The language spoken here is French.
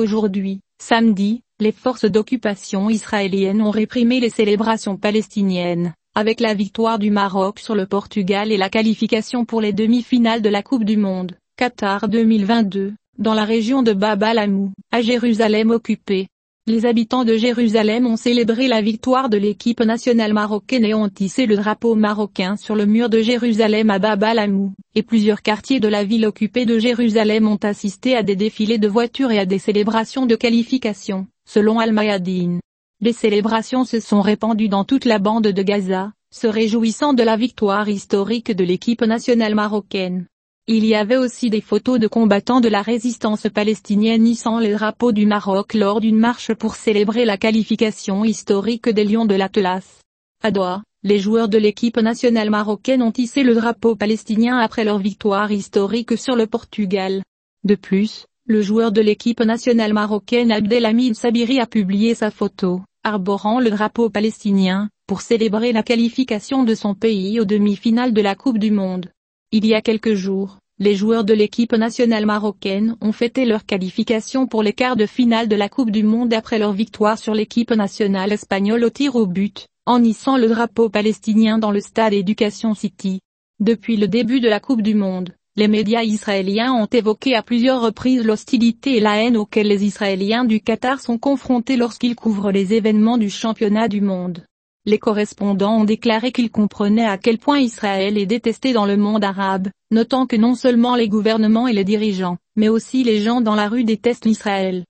Aujourd'hui, samedi, les forces d'occupation israéliennes ont réprimé les célébrations palestiniennes, avec la victoire du Maroc sur le Portugal et la qualification pour les demi-finales de la Coupe du Monde, Qatar 2022, dans la région de Bab al-Amou, à Jérusalem occupée. Les habitants de Jérusalem ont célébré la victoire de l'équipe nationale marocaine et ont hissé le drapeau marocain sur le mur de Jérusalem à Bab al-Amou, et plusieurs quartiers de la ville occupée de Jérusalem ont assisté à des défilés de voitures et à des célébrations de qualification, selon Al-Mayadeen. Les célébrations se sont répandues dans toute la bande de Gaza, se réjouissant de la victoire historique de l'équipe nationale marocaine. Il y avait aussi des photos de combattants de la résistance palestinienne hissant le drapeau du Maroc lors d'une marche pour célébrer la qualification historique des Lions de l'Atlas. À Doha, les joueurs de l'équipe nationale marocaine ont hissé le drapeau palestinien après leur victoire historique sur le Portugal. De plus, le joueur de l'équipe nationale marocaine Abdelhamid Sabiri a publié sa photo, arborant le drapeau palestinien, pour célébrer la qualification de son pays aux demi-finales de la Coupe du Monde. Il y a quelques jours, les joueurs de l'équipe nationale marocaine ont fêté leur qualification pour les quarts de finale de la Coupe du Monde après leur victoire sur l'équipe nationale espagnole au tir au but, en hissant le drapeau palestinien dans le stade Education City. Depuis le début de la Coupe du Monde, les médias israéliens ont évoqué à plusieurs reprises l'hostilité et la haine auxquelles les Israéliens du Qatar sont confrontés lorsqu'ils couvrent les événements du championnat du monde. Les correspondants ont déclaré qu'ils comprenaient à quel point Israël est détesté dans le monde arabe, notant que non seulement les gouvernements et les dirigeants, mais aussi les gens dans la rue détestent Israël.